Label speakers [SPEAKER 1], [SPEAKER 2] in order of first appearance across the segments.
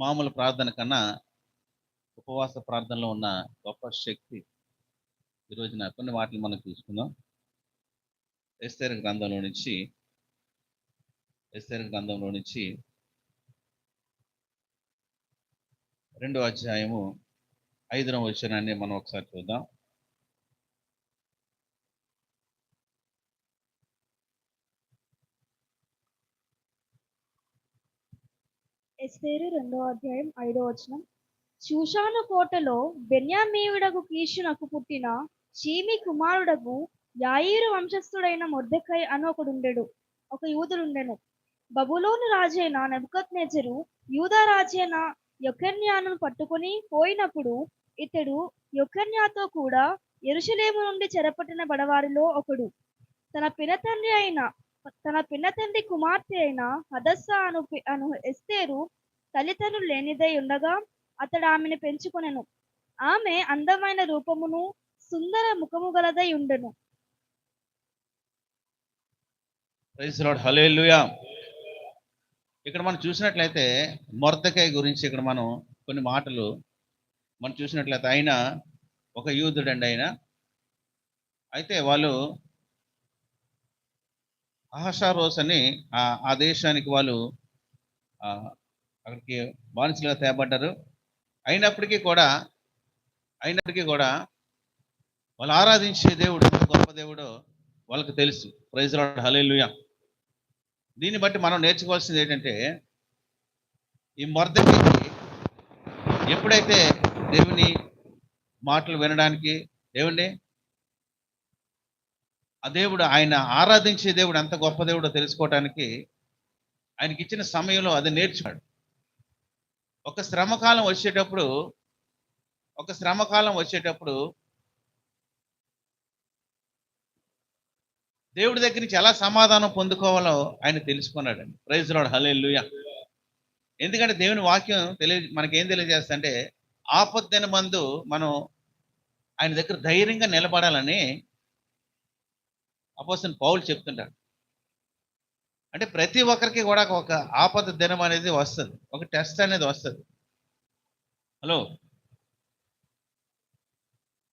[SPEAKER 1] మామూలు ప్రార్థన కన్నా ఉపవాస ప్రార్థనలో ఉన్న గొప్ప శక్తి ఈ రోజున కొన్ని వాటిని మనం చూసుకుందాం. ఎస్తేరు గ్రంథంలో నుంచి 2వ అధ్యాయము 5వ వచనాన్ని మనం ఒకసారి చూద్దాం.
[SPEAKER 2] ఎస్తేరు 2వ అధ్యాయం 5వ వచనం. షూషాను కోటలో బెన్యామీయుడగు కీషునకు పుట్టిన షీమి కుమారుడగు యాయీరు వంశస్థుడైన మొర్దెకై అని ఒక యూదుడుండెను. బబులోను రాజైన నెబుకద్నెజరు యూదా రాజైన యొకన్యాను పట్టుకుని పోయినప్పుడు ఇతడు యొకన్యాతో కూడా యెరూషలేము నుండి చెరపట్టిన బడవారిలో ఒకడు. తన పినతండ్రి కుమార్తె అయిన హదస్సా అను ఎస్తేరు తల్లిదండ్రులు లేనిదై ఉండగా అతడు ఆమెను పెంచుకొనెను. ఆమె అందమైన రూపమును సుందర ముఖము గలదై ఉండెను.
[SPEAKER 1] ప్రైజ్ లార్డ్, హల్లెలూయా. ఇక్కడ మనం చూసినట్లయితే మొర్దెకై గురించి ఇక్కడ మనం కొన్ని మాటలు మనం చూసినట్లయితే ఆయన ఒక యూదుడండి. అయితే వాళ్ళు అహషారోస్ అని ఆ దేశానికి వాళ్ళు అక్కడికి బానిసలుగా తేబడ్డారు. అయినప్పటికీ కూడా వాళ్ళు ఆరాధించే దేవుడు ఎంత గొప్ప దేవుడో వాళ్ళకి తెలుసు. ప్రైజ్ లార్డ్, హల్లెలూయా. దీన్ని బట్టి మనం నేర్చుకోవాల్సింది ఏంటంటే, ఈ మొర్దెకైకి ఎప్పుడైతే దేవుని మాటలు వినడానికి ఆ దేవుడు ఆయన ఆరాధించే దేవుడు ఎంత గొప్ప దేవుడో తెలుసుకోవడానికి ఆయనకి ఇచ్చిన సమయంలో అది నేర్చుకున్నాడు. ఒక శ్రమకాలం వచ్చేటప్పుడు దేవుడి దగ్గర నుంచి ఎలా సమాధానం పొందుకోవాలో ఆయన తెలుసుకున్నాడండి. ప్రైజ్ లార్డ్, హల్లెలూయా. ఎందుకంటే దేవుని వాక్యం మనకేం తెలియజేస్తుందంటే, ఆపద్దినమందు మనం ఆయన దగ్గర ధైర్యంగా నిలబడాలని అపోస్తలుడు పౌలు చెప్తుంటాడు. అంటే ప్రతి ఒక్కరికి కూడా ఒక ఆపద దినం అనేది వస్తుంది, ఒక టెస్ట్ అనేది వస్తుంది. హలో,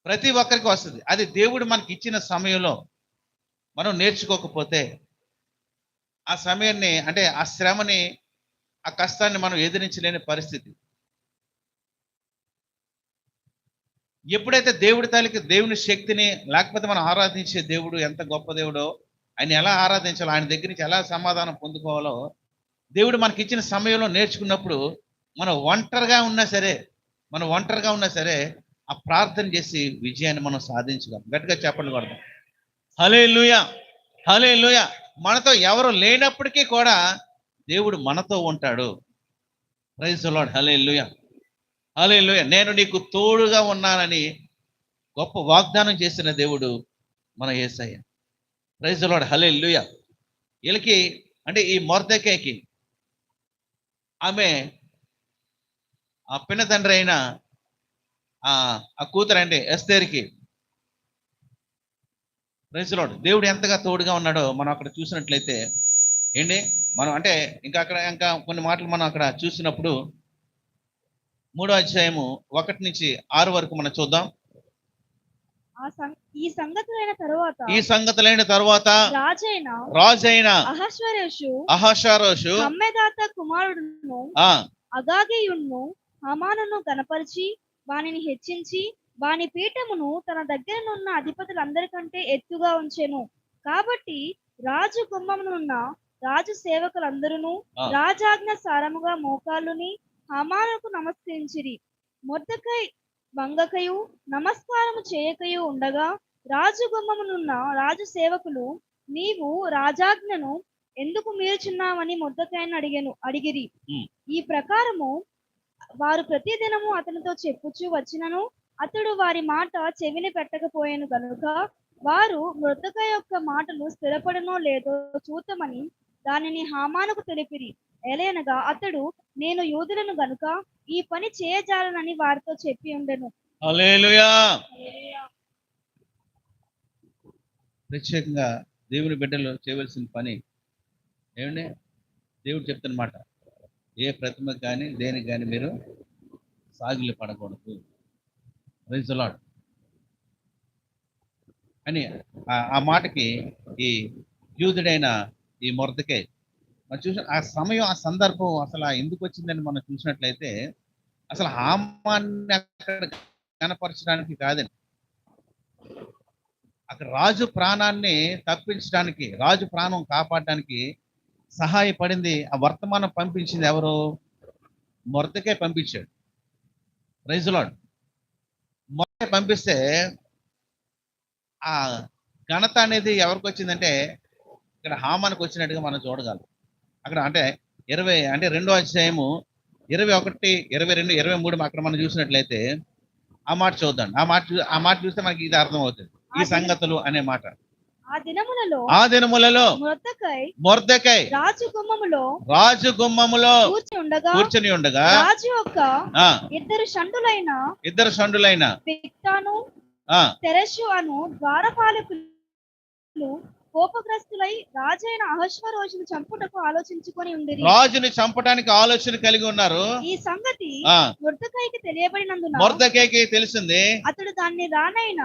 [SPEAKER 1] ప్రతి ఒక్కరికి వస్తుంది. అది దేవుడు మనకి ఇచ్చిన సమయంలో మనం నేర్చుకోకపోతే ఆ సమయాన్ని, అంటే ఆ శ్రమని, ఆ కష్టాన్ని మనం ఎదిరించలేని పరిస్థితి. ఎప్పుడైతే దేవుని శక్తిని, లేకపోతే మనం ఆరాధించే దేవుడు ఎంత గొప్ప దేవుడో, ఆయన ఎలా ఆరాధించాలో, ఆయన దగ్గర నుంచి ఎలా సమాధానం పొందుకోవాలో దేవుడు మనకి ఇచ్చిన సమయంలో నేర్చుకున్నప్పుడు మనం ఒంటరిగా ఉన్నా సరే ఆ ప్రార్థన చేసి విజయాన్ని మనం సాధించగలం. గట్టిగా చెప్పండి కొడదాం. హల్లెలూయా, హల్లెలూయా. మనతో ఎవరు లేనప్పటికీ కూడా దేవుడు మనతో ఉంటాడు. ప్రైజ్ ది లార్డ్, హల్లెలూయా, హల్లెలూయా. నేను నీకు తోడుగా ఉన్నానని గొప్ప వాగ్దానం చేసిన దేవుడు మన యేసయ్య. ప్రైజ్ ది లార్డ్, హల్లెలూయా. వీళ్ళకి, అంటే ఈ మొర్దెకైకి ఆమె ఆ పిన్న తండ్రి అయిన ఆ కూతురండి ఎస్తేరుకి, ప్రైజ్ ది లార్డ్, దేవుడు ఎంతగా తోడుగా ఉన్నాడో మనం అక్కడ చూసినట్లయితే మనం అంటే ఇంకా కొన్ని మాటలు మనం అక్కడ చూసినప్పుడు 3వ అధ్యాయము 1 నుంచి 6 వరకు మనం చూద్దాం.
[SPEAKER 2] ఈ
[SPEAKER 1] సంగతులైన తరువాత రాజైన అహష్వేరోషు
[SPEAKER 2] హమ్మెదాత కుమారుడును అగాగీయును హామానును గనపరిచి వానిని హెచ్చించి వాని పీఠమును తన దగ్గరనున్న అధిపతులందరికంటే ఎత్తుగా ఉంచెను. కాబట్టి రాజు గుమ్మమునున్న రాజు సేవకులందరూ రాజాజ్ఞ సారముగా మోకాళ్ళుని హామానుకు నమస్కరించిరి. మొర్దెకై వంగకయు నమస్కారము చేయకయు ఉండగా రాజు గుమ్మమునున్న రాజు సేవకులు, నీవు రాజాజ్ఞను ఎందుకు మీరుచున్నావని మొర్దెకైను అడిగిరి. ఈ ప్రకారము వారు ప్రతిదినము అతనితో చెప్పుచూ వచ్చినను అతడు వారి మాట చెవిని పెట్టకపోయాను గనుక వారు మొర్దెకై యొక్క మాటలు స్థిరపడనో లేదో చూతమని దానిని హామానుకు తెలిపిరి. ఎలయనగా అతడు, నేను యూదులను గనుక ఈ పని చేయజాలనని వారితో చెప్పి ఉండెను.
[SPEAKER 1] హల్లెలూయా. ప్రత్యేకంగా దేవుని బిడ్డలు చేయవలసిన పని దేవుడు చెప్తున్నమాట, ఏ ప్రతిమకు కానీ దేనికి కానీ మీరు సాగిలి పడకూడదు. ప్రైజ్ ది లార్డ్ అని ఆ మాటకి ఈ యూదుడైన ఈ మొర్దెకై మనం చూసిన ఆ సమయం, ఆ సందర్భం అసలు ఎందుకు వచ్చిందని మనం చూసినట్లయితే అసలు హామాన్ని అక్కడ కనపరచడానికి కాదండి. అక్కడ రాజు ప్రాణాన్ని తప్పించడానికి, రాజు ప్రాణం కాపాడడానికి సహాయపడింది, ఆ వర్తమానం పంపించింది ఎవరు? మొర్దెకై పంపించాడు. Praise the lord. మొర్దెకై పంపిస్తే ఆ ఘనత అనేది ఎవరికి వచ్చిందంటే ఇక్కడ హామానికి వచ్చినట్టుగా మనం చూడగలం. అక్కడ అంటే 20 అంటే 2వ అధ్యాయము 21, 22, 23 అక్కడ మనం చూసినట్లయితే ఆ మాట చూద్దాం. ఆ మాట చూస్తే మనకి ఇది అర్థం అవుతుంది. ఈ సంగతులు అనే మాట.
[SPEAKER 2] ఆ
[SPEAKER 1] దినములలో మొర్దెకై రాజు గుమ్మములో కూర్చొని ఉండగా
[SPEAKER 2] రాజు యొక్క
[SPEAKER 1] ఆ
[SPEAKER 2] ఇద్దరు షండులైన
[SPEAKER 1] బిగ్తాను
[SPEAKER 2] తెరెషు అను ద్వారపాలకులు కోపగ్రస్తులై రాజైన అహష్వేరోషును చంపుటకు ఆలోచించుకొని ఉండిరి. రాజుని చంపడానికి ఆలోచన కలిగి ఉన్నారు. ఈ సంగతి మొర్దెకైకి తెలియబడినందున మొర్దెకైకి తెలిసింది. అతడు దాన్ని రానైన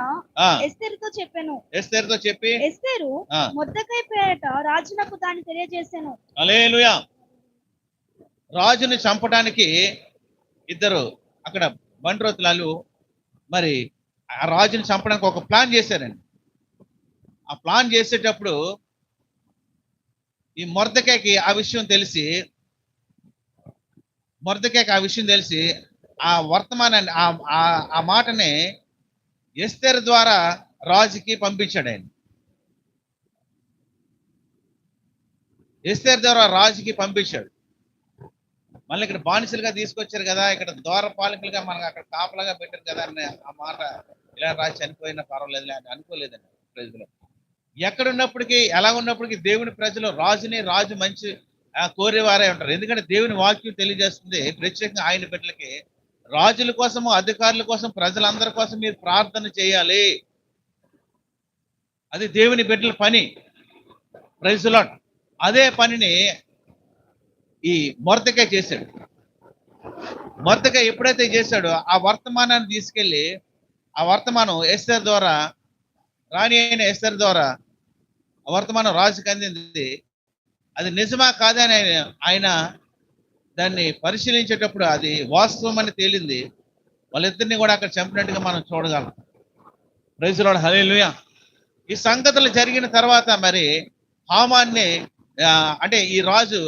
[SPEAKER 2] ఎస్తేరుతో చెప్పాను. ఎస్తేరుతో చెప్పి ఎస్తేరు మొర్దెకై పేరట రాజునకు దాన్ని తెలియజేశాను. హల్లెలూయా. రాజుని చంపడానికి ఇద్దరు అక్కడ బంట్రోతులాలు మరి ఆ రాజుని చంపడానికి ఒక ప్లాన్ చేశారండి. ఆ ప్లాన్ చేసేటప్పుడు ఈ మొర్దెకైకి ఆ విషయం తెలిసి ఆ వర్తమానాన్ని ఆ మాటని ఎస్తేరు ద్వారా రాజుకి పంపించాడు. ఆయన ఎస్తేరు ద్వారా రాజుకి పంపించాడు. మళ్ళీ ఇక్కడ బానిసలుగా తీసుకొచ్చారు కదా, ఇక్కడ ద్వారపాలకులుగా మనకు అక్కడ కాపలాగా పెట్టారు కదా అని ఆ మాట ఇలా రాజు చనిపోయినా పర్వాలేదు అని అనుకోలేదండి. ప్రజలు ఎక్కడున్నప్పటికీ ఎలా ఉన్నప్పటికీ దేవుని ప్రజలు రాజు మంచి కోరేవారే ఉంటారు. ఎందుకంటే దేవుని వాక్యం తెలియజేస్తుంది ప్రత్యేకంగా ఆయన బిడ్డలకి రాజుల కోసము, అధికారుల కోసం, ప్రజలందరి కోసం మీరు ప్రార్థన చేయాలి. అది దేవుని బిడ్డల పని. Praise the Lord. అదే పనిని ఈ మొర్దెకై చేశాడు. మొర్దెకై ఎప్పుడైతే చేశాడో ఆ వర్తమానాన్ని తీసుకెళ్లి ఆ వర్తమానం ఎస్తేరు ద్వారా, రాణి అయిన ఎస్తేరు ద్వారా ఆ వర్తమానం రాజుకి అందింది. అది నిజమా కాదని ఆయన దాన్ని పరిశీలించేటప్పుడు అది వాస్తవం అని తేలింది. వాళ్ళిద్దరిని కూడా అక్కడ చంపినట్టుగా మనం చూడగలం. Praise the lord. హల్లెలూయా. ఈ సంగతులు జరిగిన తర్వాత మరి హామాన్ని అంటే ఈ రాజు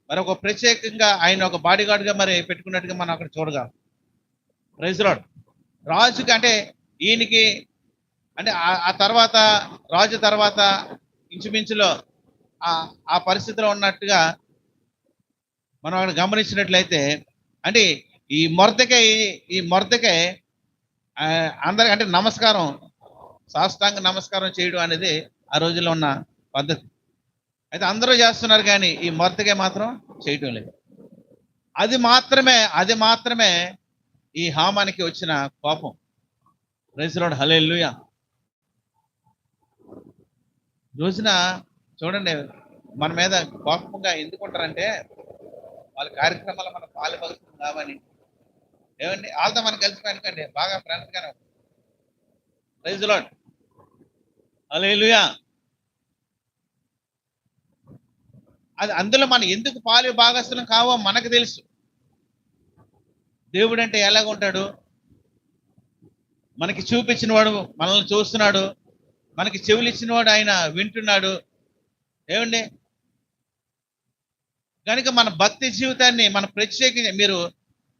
[SPEAKER 2] మరి ఒక ప్రత్యేకంగా ఆయన ఒక బాడీగార్డ్ గా మరి పెట్టుకున్నట్టుగా మనం అక్కడ చూడగలం. Praise the Lord. రాజుకి అంటే ఈయనకి అంటే ఆ తర్వాత రాజు తర్వాత ఇంచుమించులో ఆ పరిస్థితిలో ఉన్నట్టుగా మనం అక్కడ గమనించినట్లయితే అంటే ఈ మొర్దెకై అందరికి అంటే నమస్కారం, సాష్టాంగ నమస్కారం చేయడం అనేది ఆ రోజుల్లో ఉన్న పద్ధతి. అయితే అందరూ చేస్తున్నారు కానీ ఈ మొర్దెకై మాత్రం చేయటం లేదు. అది మాత్రమే ఈ హామానికి వచ్చిన కోపం. Praise the lord. హల్లెలూయా. రోజున చూడండి మన మీద కోపంగా ఎందుకుంటారంటే వాళ్ళ కార్యక్రమాలు మన పాలుపగుతుంది కావని. ఏమండి వాళ్ళతో మనం కలిసిపోయానుకోండి బాగా ఫ్రెండ్స్ గానే. Praise the lord. హల్లెలూయా. అది అందులో మనం ఎందుకు పాలు భాగస్థులం కావో మనకు తెలుసు. దేవుడు అంటే ఎలాగ ఉంటాడు, మనకి చూపించిన వాడు మనల్ని చూస్తున్నాడు, మనకి చెవులు ఇచ్చిన వాడు ఆయన వింటున్నాడు. ఏమండి కనుక మన భక్తి జీవితాన్ని మన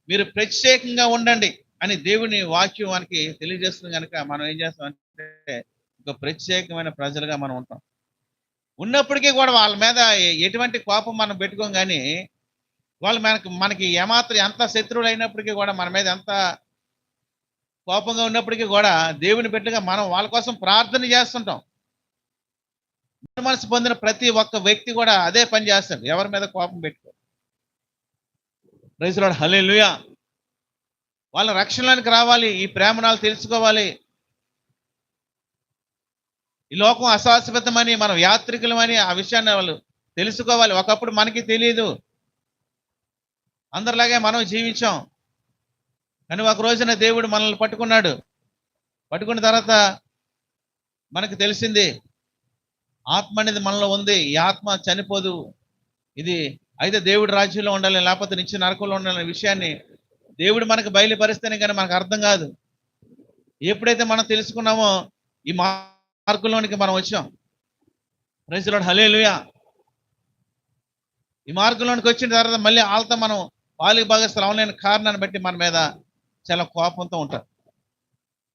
[SPEAKER 2] మీరు ప్రత్యేకంగా ఉండండి అని దేవుని వాక్యం మనకి తెలియజేస్తుంది. కనుక మనం ఏం చేస్తామంటే ఒక ప్రత్యేకమైన ప్రజలుగా మనం ఉంటాం. ఉన్నప్పటికీ కూడా వాళ్ళ మీద ఎటువంటి కోపం మనం పెట్టుకోం, కానీ వాళ్ళు మనకి ఏమాత్రం ఎంత శత్రువులు అయినప్పటికీ కూడా మన మీద ఎంత కోపంగా ఉన్నప్పటికీ కూడా దేవుని బిడ్డగా మనం వాళ్ళ కోసం ప్రార్థన చేస్తుంటాం. మనసు పొందిన ప్రతి ఒక్క వ్యక్తి కూడా అదే పని చేస్తాడు, ఎవరి మీద కోపం పెట్టుకో. Praise the lord. హల్లెలూయా. వాళ్ళ రక్షణలోనికి రావాలి, ఈ ప్రేమనాలు తెలుసుకోవాలి. ఈ లోకం అశాశ్వతమని, మనం యాత్రికులమని ఆ విషయాన్ని వాళ్ళు తెలుసుకోవాలి. ఒకప్పుడు మనకి తెలియదు,
[SPEAKER 1] అందరిలాగే మనం జీవించాం. కానీ ఒక రోజున దేవుడు మనల్ని పట్టుకున్నాడు. పట్టుకున్న తర్వాత మనకు తెలిసింది ఆత్మ అనేది మనలో ఉంది. ఈ ఆత్మ చనిపోదు. ఇది అయితే దేవుడి రాజ్యంలో ఉండాలి, లేకపోతే నిత్య నరకంలో ఉండాలనే విషయాన్ని దేవుడు మనకు బయలుపరిస్తేనే కానీ మనకు అర్థం కాదు. ఎప్పుడైతే మనం తెలుసుకున్నామో ఈ మార్గంలోనికి మనం వచ్చాం. Praise the lord, hallelujah. ఈ మార్గంలోనికి వచ్చిన తర్వాత మళ్ళీ వాళ్ళతో మనం పాలిక భాగస్థులు అవలేని కారణాన్ని బట్టి మన మీద చాలా కోపంతో ఉంటారు.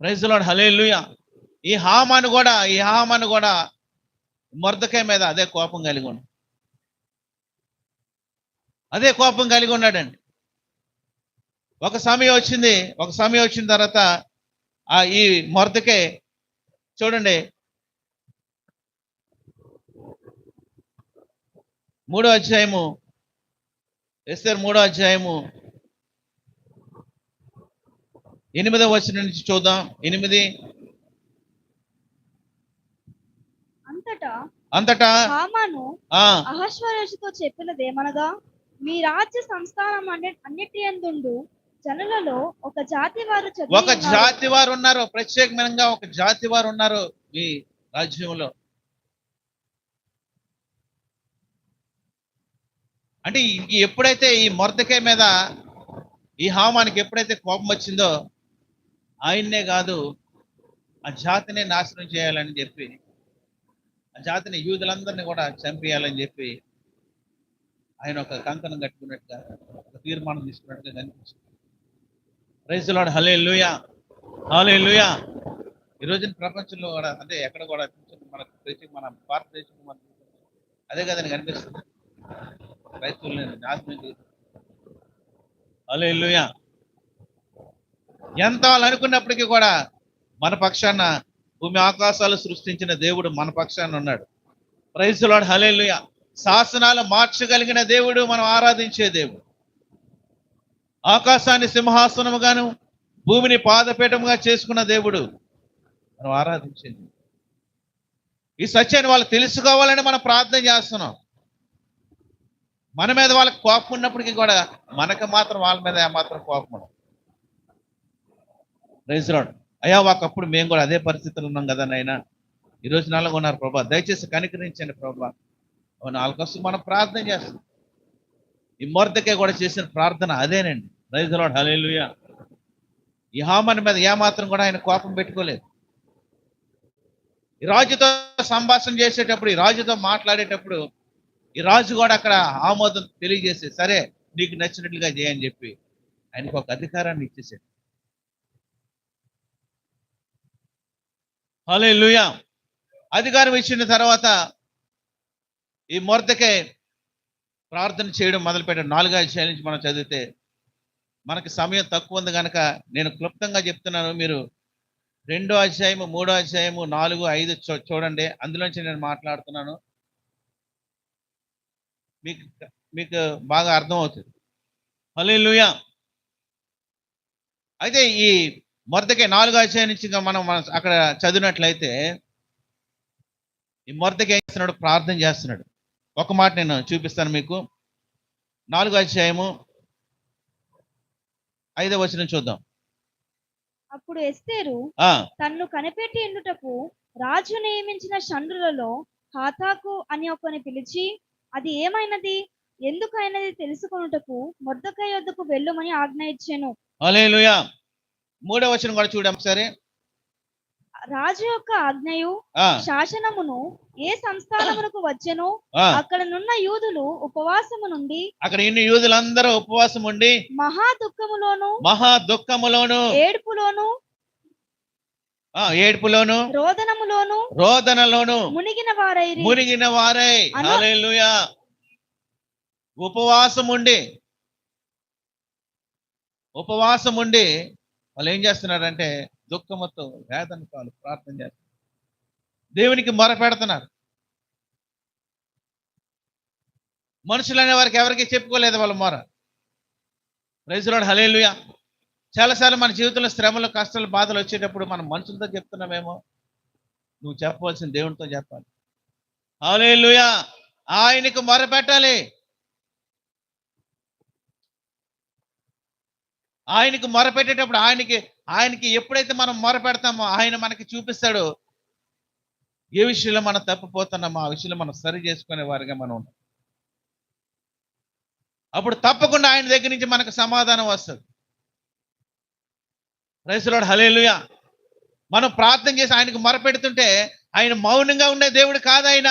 [SPEAKER 1] Praise the lord, hallelujah. ఈ హామాను కూడా మొర్దెకై మీద అదే కోపం కలిగి ఉన్నాడు. అదే కోపం కలిగి ఉన్నాడండి. ఒక సమయం వచ్చిన తర్వాత ఈ మొర్దెకై చూడండి, 3వ అధ్యాయము, ఎస్తేరు 3వ అధ్యాయము 8వ వచనం నుంచి చూద్దాం. 8. అంతటా
[SPEAKER 2] హామాను
[SPEAKER 1] ఆ
[SPEAKER 2] అహష్వేరోషుతో చెప్పినదేమనగా, మీ రాజ్య సంస్థానం అన్నిటి యందుండు జనులలో ఒక జాతి వారు
[SPEAKER 1] ఉన్నారు. ప్రత్యేకమైన ఒక జాతి వారు ఉన్నారు మీ రాజ్యంలో. అంటే ఎప్పుడైతే ఈ మొర్దెకై మీద ఈ హామానికి ఎప్పుడైతే కోపం వచ్చిందో, ఆయన్నే కాదు ఆ జాతిని నాశనం చేయాలని చెప్పి, ఆ జాతిని యూదులందరినీ కూడా చంపేయాలని చెప్పి ఆయన ఒక కంకణం కట్టుకున్నట్టుగా, ఒక తీర్మానం తీసుకున్నట్టుగా కనిపించింది. ప్రైజ్ ది లార్డ్, హల్లెలూయా, హల్లెలూయా. ఈ రోజున ప్రపంచంలో కూడా అంటే ఎక్కడ కూడా మన భారతదేశంలో అదే కదని కనిపిస్తుంది. రైతుల్ని నాశనం చేసి, హల్లెలూయా. ఎంత వాళ్ళు అనుకున్నప్పటికీ కూడా మన పక్షాన భూమి ఆకాశాలు సృష్టించిన దేవుడు మన పక్షాన ఉన్నాడు. ప్రైజ్ ది లార్డ్, హల్లెలూయా. శాసనాలు మార్చగలిగిన దేవుడు మనం ఆరాధించే దేవుడు. ఆకాశాన్ని సింహాసనముగాను భూమిని పాదపీఠముగా చేసుకున్న దేవుడు మనం ఆరాధించేది. ఈ సత్యాన్ని వాళ్ళు తెలుసుకోవాలని మనం ప్రార్థన చేస్తున్నాం. మన మీద వాళ్ళకి కోపం ఉన్నప్పటికీ కూడా మనకు మాత్రం వాళ్ళ మీద ఏమాత్రం కోపం ఉండదు. Praise the Lord. అయ్యా, ఒకప్పుడు మేము కూడా అదే పరిస్థితులు ఉన్నాం కదా నాయనా, ఈరోజు నాలుగు ఉన్నారు ప్రభా, దయచేసి కనికరించండి ప్రభా. వాళ్ళ కోసం మనం ప్రార్థన చేస్తాం. ఈ మొర్దెకై కూడా చేసిన ప్రార్థన అదేనండి. Praise the lord, hallelujah. ఈ హామాను మీద ఏమాత్రం కూడా ఆయన కోపం పెట్టుకోలేదు. ఈ రాజుతో సంభాషణ చేసేటప్పుడు, ఈ రాజుతో మాట్లాడేటప్పుడు ఈ రాజు కూడా అక్కడ ఆమోదం తెలియజేసి, సరే నీకు నచ్చినట్లుగా చేయని చెప్పి ఆయనకు ఒక అధికారాన్ని ఇచ్చేసాడు. హల్లెలూయా. అధికారం ఇచ్చిన తర్వాత ఈ మొర్దెకై ప్రార్థన చేయడం మొదలుపెట్టాడు. 4వ అధ్యాయం నుంచి మనం చదివితే, మనకి సమయం తక్కువ ఉంది కనుక నేను క్లుప్తంగా చెప్తున్నాను. మీరు 2వ అధ్యాయము, 3వ అధ్యాయము, 4, 5 చూడండి. అందులోంచి నేను మాట్లాడుతున్నాను. మీకు బాగా అర్థమవుతుంది. హల్లెలూయా. అయితే ఈ మొర్దెకై 4వ అధ్యాయం నుంచి మనం అక్కడ చదివినట్లయితే, ఈ మొర్దెకై ఏం చేస్తున్నాడు? ప్రార్థన చేస్తున్నాడు. ఒక మాట నేను చూపిస్తాను మీకు. 4వ అధ్యాయము 5వ వచనం చూద్దాం.
[SPEAKER 2] అప్పుడు ఎస్తేరు తన్ను కనిపెట్టి ఎండుటకు రాజు నియమించిన షండ్రులలో హాతాకు అని ఒకని పిలిచి, అది ఏమైనది, ఎందుకైనది తెలుసుకొనుటకు మొర్దెకై యొద్దకు వెళ్ళుమని ఆజ్ఞ ఇచ్చెను.
[SPEAKER 1] హల్లెలూయా. 3వ వచనం కూడా చూడండి ఒకసారి.
[SPEAKER 2] రాజు యొక్క ఆజ్ఞయు శాసనమును ఏ సంస్థానమునకు వచ్చెనో అక్కడ నున్న యూదులు ఉపవాసము నుండి,
[SPEAKER 1] అక్కడ ఇన్ని యూదులందరూ ఉపవాసం ఉండి
[SPEAKER 2] మహా దుఃఖములోను ఏడ్పులోను రోదనలోను మునిగిన వారై హల్లెలూయా. ఉపవాసం ఉండి వాళ్ళు ఏం చేస్తున్నారంటే దుఃఖముతో వేదనతో వాళ్ళు ప్రార్థన చేస్తున్నారు, దేవునికి మొర పెడుతున్నారు. మనుషులు అనే వారికి ఎవరికి చెప్పుకోలేదు వాళ్ళ మొర. ప్రైజ్ ది లార్డ్, హల్లెలూయా. చాలాసార్లు మన జీవితంలో శ్రమలు, కష్టాలు, బాధలు వచ్చేటప్పుడు మనం మనుషులతో చెప్తున్నామేమో, నువ్వు చెప్పవలసిన దేవునితో చెప్పాలి. హల్లెలూయా. ఆయనకు మొర పెట్టాలి.
[SPEAKER 1] ఆయనకు మొరపెట్టేటప్పుడు ఆయనకి ఎప్పుడైతే మనం మొరపెడతామో ఆయన మనకి చూపిస్తాడు ఏ విషయంలో మనం తప్పిపోతున్నామో ఆ విషయంలో మనం సరి చేసుకునే వారిగా మనం ఉంటాం. అప్పుడు తప్పకుండా ఆయన దగ్గర నుంచి మనకు సమాధానం వస్తుంది. Praise the lord, hallelujah. మనం ప్రార్థన చేసి ఆయనకు మొరపెడుతుంటే ఆయన మౌనంగా ఉండే దేవుడు కాదు ఆయన.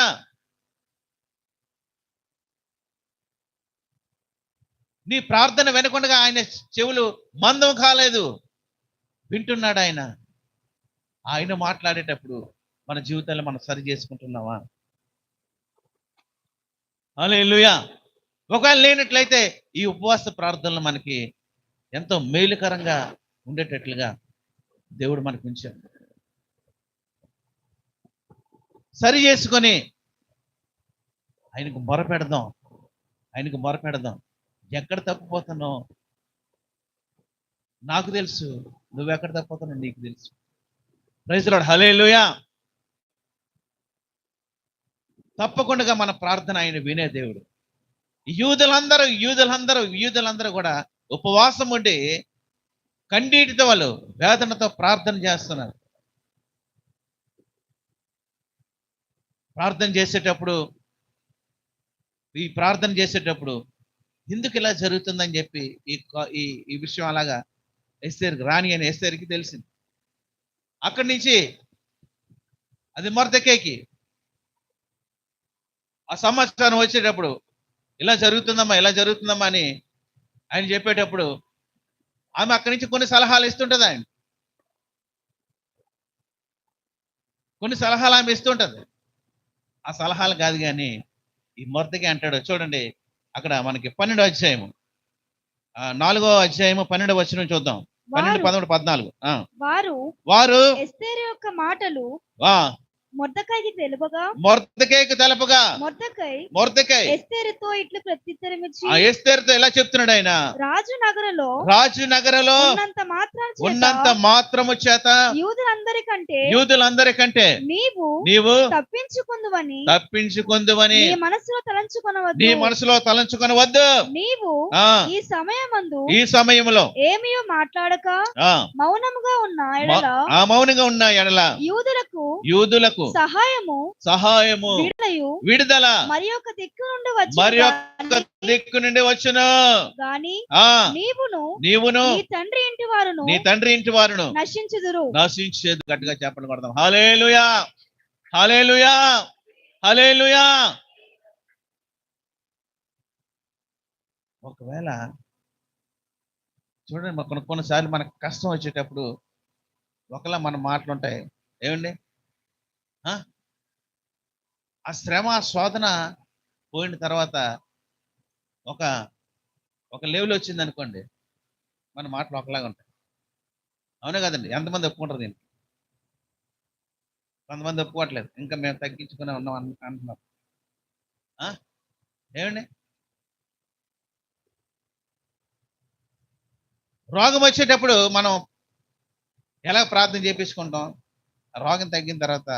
[SPEAKER 1] నీ ప్రార్థన వినకుండా ఆయన చెవులు మందం కాలేదు, వింటున్నాడు ఆయన. ఆయన మాట్లాడేటప్పుడు మన జీవితాన్ని మనం సరి చేసుకుంటున్నావా? హల్లెలూయా. ఒకవేళ లేనట్లయితే ఈ ఉపవాస ప్రార్థనలు మనకి ఎంతో మేలుకరంగా ఉండేటట్లుగా దేవుడు మనకు ఉంచాడు. సరి చేసుకొని ఆయనకు మొరపెడదాం, ఆయనకు మొరపెడదాం. ఎక్కడ తప్పిపోతున్నావు నాకు తెలుసు, నువ్వెక్కడ తప్పిపోతున్నావు నీకు తెలుసు. ప్రైజ్ ది లార్డ్, హల్లెలూయా. తప్పకుండా మన ప్రార్థన ఆయన వినే దేవుడు. యూదులందరూ కూడా ఉపవాసం ఉండి కన్నీటితో వాళ్ళు వేదనతో ప్రార్థన చేస్తున్నారు. ప్రార్థన చేసేటప్పుడు ఎందుకు ఇలా జరుగుతుందని చెప్పి ఈ విషయం అలాగా ఎస్తేరుకి రాణి అని ఎస్తేరుకి తెలిసింది. అక్కడి నుంచి అది మొర్దెకైకి ఆ సమాచారం వచ్చేటప్పుడు ఇలా జరుగుతుందమ్మా అని ఆయన చెప్పేటప్పుడు ఆమె అక్కడి నుంచి కొన్ని సలహాలు ఇస్తుంటది. కొన్ని సలహాలు ఆమె ఇస్తుంటది. ఆ సలహాలు కాదు కానీ ఈ మొర్దెకై అంటాడు చూడండి, అక్కడ మనకి 12వ అధ్యాయము 4వ అధ్యాయము 12వ వచనం చూద్దాం. 12, 13, 14. వారు
[SPEAKER 2] ఎస్తేరు యొక్క మాటలు మొర్దెకైకి తెలుపగా మొర్దెకై ఎస్తేరుతో ఇట్లు ప్రత్యుత్తరమిచ్చి
[SPEAKER 1] ఎస్తేరుతో ఎలా చెప్తున్నాడు ఆయన,
[SPEAKER 2] రాజు నగరలో
[SPEAKER 1] ఉన్నంత మాత్రము చేత యూదులందరికంటే నీవు తప్పించుకుందువని నీ మనసులో తలంచుకొనవద్దు.
[SPEAKER 2] నీవు ఈ సమయములో ఏమీయో మాట్లాడక మౌనముగా ఉన్న ఎడల యూదులకు సహాయము
[SPEAKER 1] విడుదల
[SPEAKER 2] మరి ఒక
[SPEAKER 1] దిక్కు నుండి వచ్చును
[SPEAKER 2] గాని
[SPEAKER 1] నీవును
[SPEAKER 2] నీ తండ్రి ఇంటి వారును
[SPEAKER 1] నశించేది. గట్టిగా చెప్పండి కొడదాం. హల్లెలూయా, హల్లెలూయా, హల్లెలూయా. ఒకవేళ చూడండి, కొన్నిసార్లు మనకు కష్టం వచ్చేటప్పుడు ఒకలా మన మాటలు ఉంటాయి ఏమండి, ఆ శ్రమ శోధన పోయిన తర్వాత ఒక లెవెల్ వచ్చింది అనుకోండి, మన మాటలు ఒకలాగా ఉంటాయి. అవునే కదండి? ఎంతమంది ఒప్పుకుంటారు దీనికి? కొంతమంది ఒప్పుకోవట్లేదు, ఇంకా మేము తగ్గించుకునే ఉన్నాం అంటున్నారు. ఏమండి, రోగం వచ్చేటప్పుడు మనం ఎలా ప్రార్థన చేపించుకుంటాం? రోగం తగ్గిన తర్వాత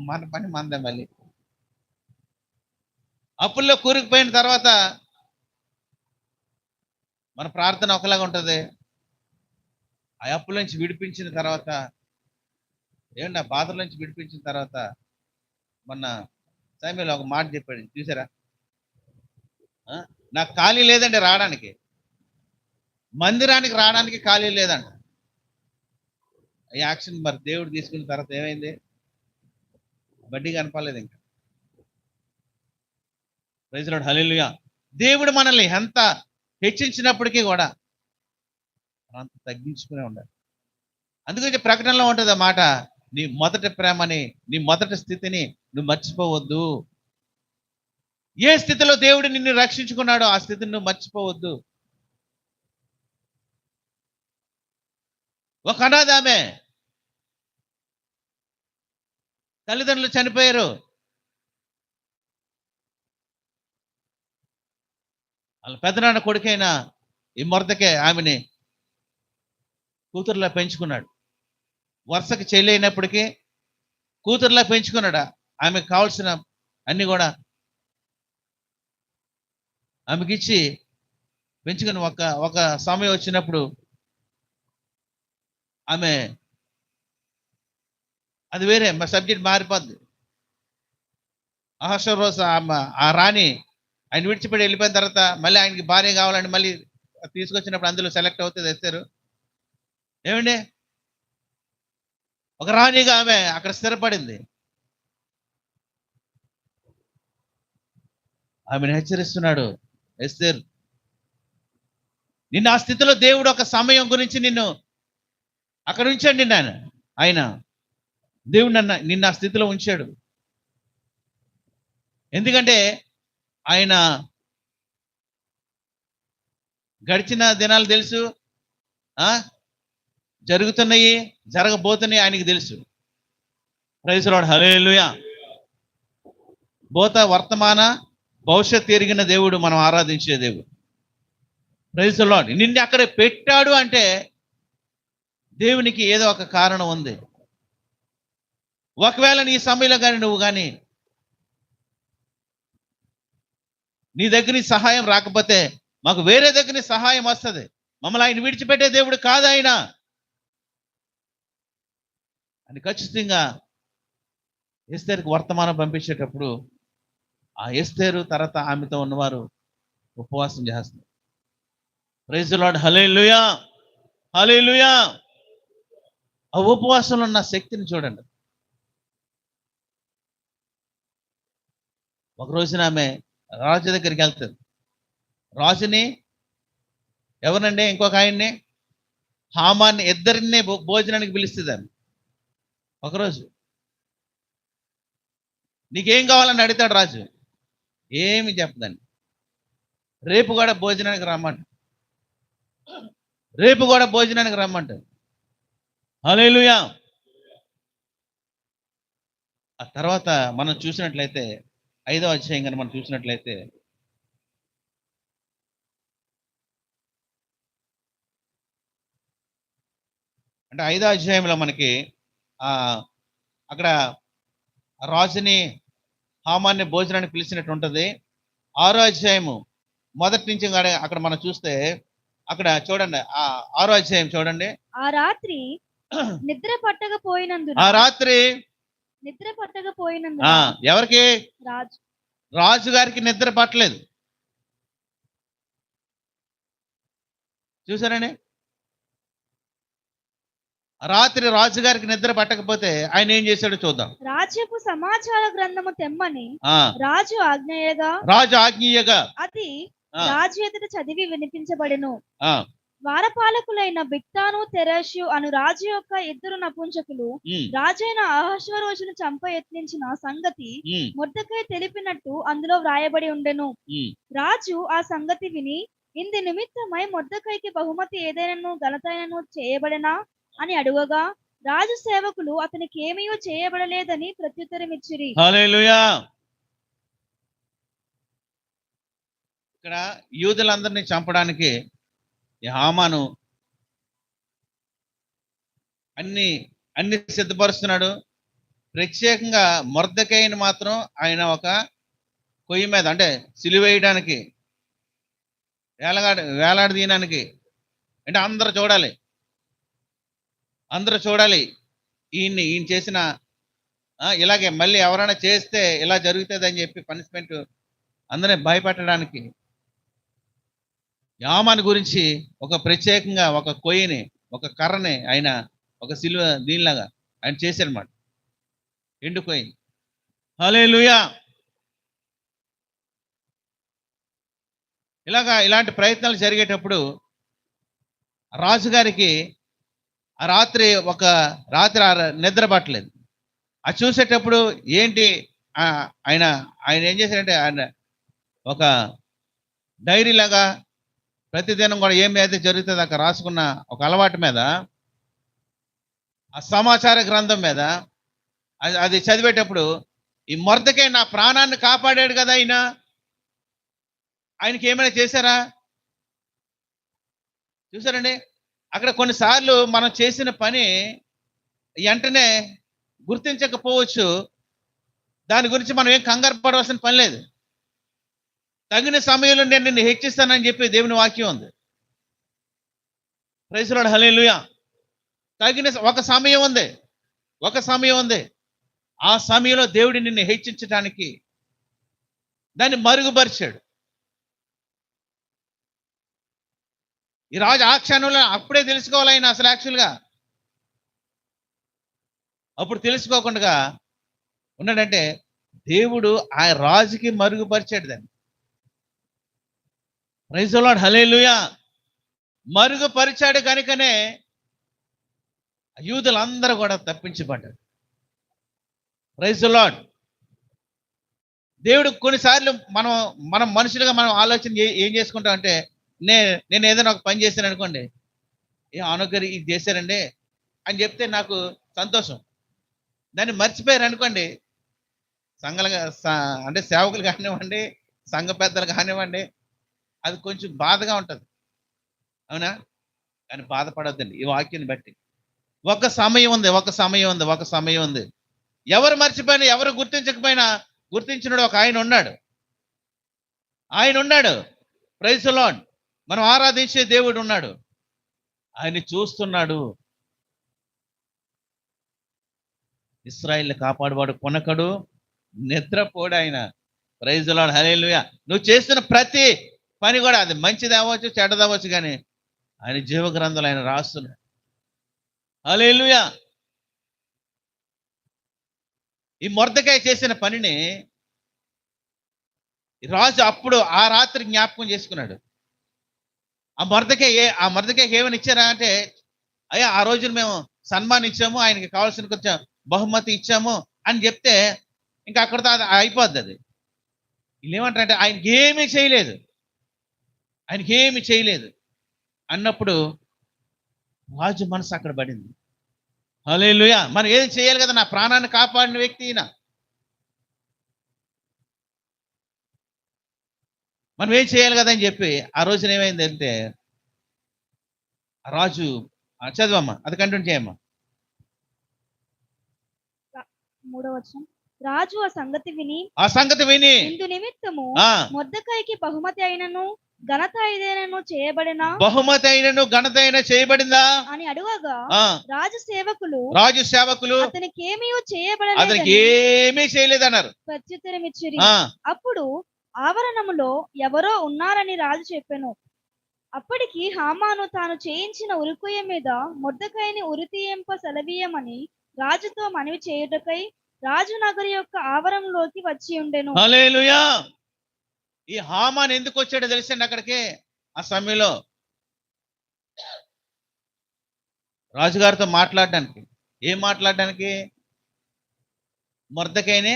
[SPEAKER 1] మన పని మందే. మళ్ళీ అప్పుల్లో కూరుకుపోయిన తర్వాత మన ప్రార్థన ఒకలాగా ఉంటుంది. ఆ అప్పుల నుంచి విడిపించిన తర్వాత ఏమండి, ఆ బాధల నుంచి విడిపించిన తర్వాత మొన్న సమయంలో ఒక మాట చెప్పాడు చూసారా, నాకు ఖాళీ లేదండి రావడానికి, మందిరానికి రావడానికి ఖాళీ లేదంట. యాక్షన్ మరి దేవుడు తీసుకున్న తర్వాత ఏమైంది? బడ్డీ కనపడలేదు ఇంకా. ప్రైజ్ ది లార్డ్, హల్లెలూయా. దేవుడు మనల్ని ఎంత హెచ్చించినప్పటికీ కూడా అంత తగ్గించుకునే ఉండాలి. అందుకని ప్రకటనలో ఉంటుంది ఆ మాట, నీ మొదటి ప్రేమని, నీ మొదటి స్థితిని నువ్వు మర్చిపోవద్దు. ఏ స్థితిలో దేవుడు నిన్ను రక్షించుకున్నాడో ఆ స్థితిని నువ్వు మర్చిపోవద్దు. ఒక అనాథామె, తల్లిదండ్రులు చనిపోయారు, వాళ్ళ పెద్దనాన్న కొడుకైన ఈ మొర్దెకై ఆమెని కూతురులా పెంచుకున్నాడు. వరుసకి చెల్లి అయినప్పటికీ కూతురులా పెంచుకున్నాడు. ఆమెకు కావాల్సిన అన్ని కూడా ఆమెకిచ్చి పెంచుకొని ఒక సమయం వచ్చినప్పుడు ఆమె అది వేరే సబ్జెక్ట్ మారిపోద్ది. అహష్వేరోషు ఆ రాణి ఆయన విడిచిపెట్టి వెళ్ళిపోయిన తర్వాత మళ్ళీ ఆయనకి భార్య కావాలని మళ్ళీ తీసుకొచ్చినప్పుడు అందులో సెలెక్ట్ అవుతుంది ఎస్తేరు. ఏమండి, ఒక రాణిగా ఆమె అక్కడ స్థిరపడింది. ఆమెను హెచ్చరిస్తున్నాడు, ఎస్తేర్ నిన్ను ఆ స్థితిలో దేవుడు ఒక సమయం గురించి నిన్ను అక్కడ ఉంచాడు. ఆయన దేవుడు నిన్ను ఆ స్థితిలో ఉంచాడు. ఎందుకంటే ఆయన గడిచిన దినాలు తెలుసు, జరుగుతున్నాయి, జరగబోతున్నాయి ఆయనకి తెలుసు. Praise lord, hallelujah. భూత వర్తమాన భవిష్యత్ ఎరిగిన దేవుడు మనం ఆరాధించే దేవుడు. Praise Lord. నిన్ను అక్కడ పెట్టాడు అంటే దేవునికి ఏదో ఒక కారణం ఉంది. ఒకవేళ నీ సమయంలో కానీ నువ్వు కానీ నీ దగ్గర నీ సహాయం రాకపోతే మాకు వేరే దగ్గర నీ సహాయం వస్తుంది. మమ్మల్ని ఆయన విడిచిపెట్టే దేవుడు కాదు ఆయన అని ఖచ్చితంగా ఎస్తేరుకు వర్తమానం పంపించేటప్పుడు ఆ ఎస్తేరు తర్వాత ఆమెతో ఉన్నవారు ఉపవాసం చేస్తారు. ప్రైజ్ లార్డ్, హల్లెలూయా, హల్లెలూయా. ఆ ఉపవాసంలో ఉన్న శక్తిని చూడండి. ఒక రోజున ఆమె రాజు దగ్గరికి వెళ్తుంది. రాజుని ఎవరండి, ఇంకొక ఆయన్ని, హామాన్ని, ఇద్దరిని భోజనానికి పిలుస్తుంది ఆమె. ఒకరోజు నీకేం కావాలని అడుగుతాడు రాజు, ఏమి చెప్పదండి. రేపు కూడా భోజనానికి రమ్మంట. హల్లెలూయా. ఆ తర్వాత మనం చూసినట్లయితే 5వ అధ్యాయం కానీ మనం చూసినట్లయితే అంటే 5వ అధ్యాయంలో మనకి అక్కడ రాజుని హామాన్ని భోజనానికి పిలిచినట్టు ఉంటుంది. 6వ అధ్యాయము మొదటి నుంచి అక్కడ మనం చూస్తే అక్కడ చూడండి, 6వ అధ్యాయం చూడండి.
[SPEAKER 2] ఆ రాత్రి నిద్ర పట్టకపోయినందున
[SPEAKER 1] ఎవరికి? రాజు గారికి నిద్ర పట్టలేదు. చూసారండి, రాత్రి రాజుగారికి నిద్ర పట్టకపోతే ఆయన ఏం చేశాడో చూద్దాం.
[SPEAKER 2] రాజ్యపు సమాచార గ్రంథము తెమ్మని రాజు ఆజ్ఞయగా అది రాజు ఎదుట చదివి వినిపించబడెను. వారపాలకులైన బిక్తాను తెరషు అను రాజు యొక్క ఇద్దరు నపుంసకులు రాజైన అహష్వేరోషును చంప యత్నించిన సంగతి మొర్దెకై తెలిపినట్టు అందులో వ్రాయబడి ఉండెను. రాజు ఆ సంగతి విని ఇంది నిమిత్తమై మొర్దెకైకి బహుమతి ఏదైనా ఘనతైనను చేయబడెనా అని అడుగగా రాజు సేవకులు అతనికి ఏమీ చేయబడలేదని ప్రత్యుత్తరమిచ్చిరి.
[SPEAKER 1] హల్లెలూయా. ఇక్కడ యూదులందరినీ చంపడానికి హామాను అన్ని సిద్ధపరుస్తున్నాడు. ప్రత్యేకంగా మొర్దెకైని మాత్రం ఆయన ఒక కొయ్యి మీద, అంటే సిలువేయడానికి, వేలాడదీయడానికి, అంటే అందరూ చూడాలి ఈయన చేసిన ఇలాగే మళ్ళీ ఎవరైనా చేస్తే ఇలా జరుగుతుంది అని చెప్పి పనిష్మెంట్ అందరినీ భయపెట్టడానికి హామాను గురించి ఒక ప్రత్యేకంగా ఒక కొయ్యని, ఒక కర్రని ఆయన ఒక సిలువ దీనిలాగా ఆయన చేశాడనమాట, ఎండు కొయ్యి. హల్లెలూయా. ఇలాంటి ప్రయత్నాలు జరిగేటప్పుడు రాజుగారికి ఆ రాత్రి నిద్ర పట్టలేదు. అది చూసేటప్పుడు ఏంటి ఆయన ఏం చేశాడంటే ఆయన ఒక డైరీ లాగా ప్రతిదినం కూడా ఏమి అయితే జరుగుతుందో అక్కడ రాసుకున్న ఒక అలవాటు మీద, ఆ సమాచార గ్రంథం మీద అది చదివేటప్పుడు ఈ మొర్దెకై నా ప్రాణాన్ని కాపాడాడు కదా, ఆయనకి ఏమైనా చేశారా? చూసారండి, అక్కడ కొన్నిసార్లు మనం చేసిన పని వెంటనే గుర్తించకపోవచ్చు. దాని గురించి మనం ఏం కంగారు పడవలసిన పని లేదు. తగిన సమయంలో నేను నిన్ను హెచ్చిస్తానని చెప్పి దేవుని వాక్యం ఉంది. ప్రైజ్ ది లార్డ్, హల్లెలూయా. ఒక సమయం ఉంది, ఒక సమయం ఉంది. ఆ సమయంలో దేవుడు నిన్ను హెచ్చించడానికి దాన్ని మరుగుపరిచాడు. ఈ రాజు ఆ క్షణంలో అప్పుడే తెలుసుకోవాలి ఆయన అసలు యాక్చువల్గా. అప్పుడు తెలుసుకోకుండా ఉన్నాడంటే దేవుడు ఆ రాజుకి మరుగుపరిచాడు దాన్ని. ప్రైజ్ ది లార్డ్, హల్లెలూయా. మరుగుపరిచాడు కనుకనే యూదులందరూ కూడా తప్పించబడ్డారు. Praise the lord. దేవుడు కొన్నిసార్లు మనం మనుషులుగా మనం ఆలోచన ఏం చేసుకుంటాం అంటే, నేను ఏదైనా ఒక పని చేశాను అనుకోండి, అనుగ్రహం ఇది చేశారండి అని చెప్తే నాకు సంతోషం. దాన్ని మర్చిపోయారు అనుకోండి, అంటే సేవకులు కానివ్వండి, సంఘ పెద్దలు కానివ్వండి, అది కొంచెం బాధగా ఉంటుంది. అవునా? కానీ బాధపడొద్దండి ఈ వాక్యాన్ని బట్టి. ఒక సమయం ఉంది, ఒక సమయం ఉంది, ఒక సమయం ఉంది. ఎవరు మర్చిపోయినా, ఎవరు గుర్తించకపోయినా గుర్తించినాడు ఒక ఆయన ఉన్నాడు. ఆయన ఉన్నాడు. Praise the Lord. మనం ఆరాధించే దేవుడు ఉన్నాడు. ఆయన చూస్తున్నాడు. ఇశ్రాయేలుని కాపాడువాడు కొనకడు, నిద్రపోడు ఆయన. ప్రైజ్ ది లార్డ్, హల్లెలూయా. నువ్వు చేస్తున్న ప్రతి పని కూడా అది మంచిది అవ్వచ్చు, చెడ్డది అవ్వచ్చు, కానీ ఆయన జీవ గ్రంథంలో ఆయన రాస్తున్నాడు. హల్లెలూయా. ఈ మొర్దెకై చేసిన పనిని రాజు అప్పుడు ఆ రాత్రి జ్ఞాపకం చేసుకున్నాడు. ఆ మొర్దెకై ఏమని ఇచ్చారా అంటే, అయ్యా ఆ రోజున మేము సన్మానించాము, ఆయనకి కావాల్సిన కొంచెం బహుమతి ఇచ్చాము అని చెప్తే ఇంకా అక్కడితో అది అయిపోద్ది. అది వీళ్ళు ఏమంటారంటే ఆయనకి ఏమీ చేయలేదు, ఆయనకి ఏమి చేయలేదు అన్నప్పుడు రాజు మనసు అక్కడ పడింది. హల్లెలూయా. మనం ఏం చేయాలి కదా, నా ప్రాణాన్ని కాపాడిన వ్యక్తి ఈయన, మనం ఏం చేయాలి కదా అని చెప్పి ఆ రోజున ఏమైందంటే రాజు చదవమ్మా, అది కంటిన్యూ చేయమ్మా.
[SPEAKER 2] 3వ వచనం. రాజు ఆ సంగతి విని ఇందు నిమిత్తము మొర్దెకైకి బహుమతి అయినను ఘనత అయినను
[SPEAKER 1] చేయబడిందా
[SPEAKER 2] అని అడుగగా రాజు సేవకులు అతనికి ఏమీ
[SPEAKER 1] చేయలేదన్నారు.
[SPEAKER 2] ప్రత్యుత్తరమిచ్చిరి. అప్పుడు ఆవరణములో ఎవరో ఉన్నారని రాజు చెప్పెను. అప్పటికి హామాను తాను చేయించిన ఉరికొయ్య మీద మొర్దెకైని ఉరితీయింప సెలవీయమని రాజుతో మనవి చేయుటకై రాజు నగరి యొక్క ఆవరణలోకి వచ్చి ఉండెను.
[SPEAKER 1] హల్లెలూయా. ఈ హామాన్ ఎందుకు వచ్చాడో తెలిసింది అక్కడికి. ఆ సమయంలో రాజుగారితో మాట్లాడడానికి. ఏం మాట్లాడడానికి? మొర్దెకైనే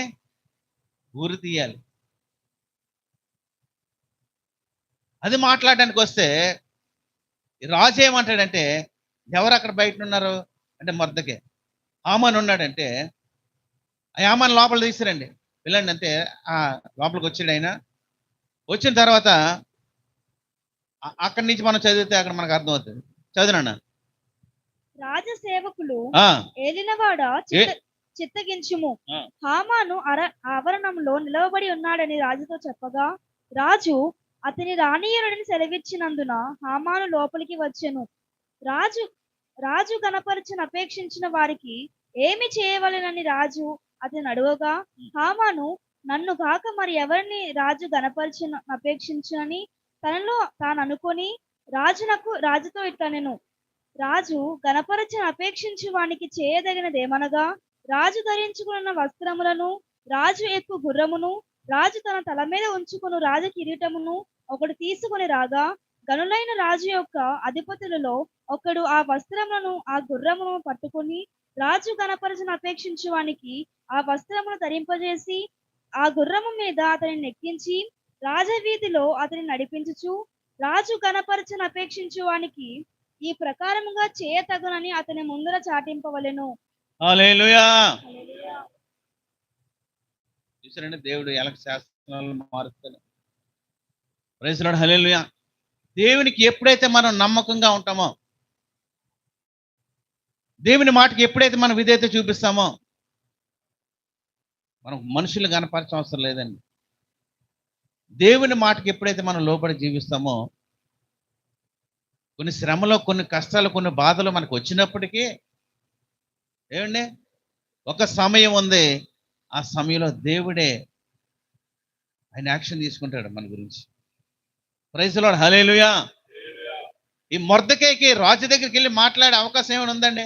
[SPEAKER 1] ఉరి తీయాలి, అది మాట్లాడడానికి వస్తే రాజు ఏమంటాడంటే, ఎవరు అక్కడ బయట ఉన్నారు అంటే మొర్దెకై. హామాన్ ఉన్నాడంటే హామాన్ లోపల తీసుకురండి, వెళ్ళండి అంతే. లోపలికి వచ్చాడు ఆయన. వచ్చిన తర్వాత అక్కడి నుంచి మనం చదివితే అక్కడ మనకు అర్థమవుతుంది. చదువునన్నా.
[SPEAKER 2] రాజ సేవకులు ఏలినవాడ చిత్తగించుము, హామాను ఆవరణంలో నిలవబడి ఉన్నాడని రాజుతో చెప్పగా రాజు అతని రానియనుడిని సెలవిచ్చినందున హామాను లోపలికి వచ్చెను. రాజు గణపరచను అపేక్షించిన వారికి ఏమి చేయవలెనని రాజు అతని అడుగగా హామాను నన్ను కాక మరి ఎవరిని రాజు గణపరచను అపేక్షించునని తనలో తాను అనుకొని రాజుతో ఇట్లనెను. రాజు గణపరచను అపేక్షించు వానికి చేయదగినదేమనగా రాజు ధరించుకున్న వస్త్రములను, రాజు ఎక్కు గుర్రమును, రాజు తన తల మీద ఉంచుకుని రాజు కిరీటమును ఒకడు తీసుకుని రాగా గనులైన రాజు యొక్క అధిపతులలో ఒకడు ఆ వస్త్రములను ఆ గుర్రమును పట్టుకుని రాజు గణపరచను అపేక్షించు వానికి ఆ వస్త్రమును ధరింపజేసి ఆ గుర్రము మీద అతనిని ఎక్కించి రాజవీధిలో అతని నడిపించుచు రాజు గణపరచను అపేక్షించు వానికి ఈ ప్రకారముగా చేయతగునని అతని ముందర చాటింపవలెను.
[SPEAKER 1] హల్లెలూయా. చూసారండి దేవుడు ఎలా శాస్త్రాలను మారుస్తాడు. ప్రైజ్ ది లార్డ్, హల్లెలూయా. దేవునికి ఎప్పుడైతే మనం నమ్మకంగా ఉంటామో, దేవుని మాటకి ఎప్పుడైతే మనం విధేయత చూపిస్తామో, మనం మనుషులు కనపరచడం అవసరం లేదండి. దేవుని మాటకి ఎప్పుడైతే మనం లోబడి జీవిస్తామో, కొన్ని శ్రమలో, కొన్ని కష్టాలు, కొన్ని బాధలు మనకు వచ్చినప్పటికీ ఏమండి, ఒక సమయం ఉంది. ఆ సమయంలో దేవుడే ఆయన యాక్షన్ తీసుకుంటాడు మన గురించి. Praise the lord, hallelujah. ఈ మొర్దెకైకి రాజు దగ్గరికి వెళ్ళి మాట్లాడే అవకాశం ఏమైనా ఉందండి?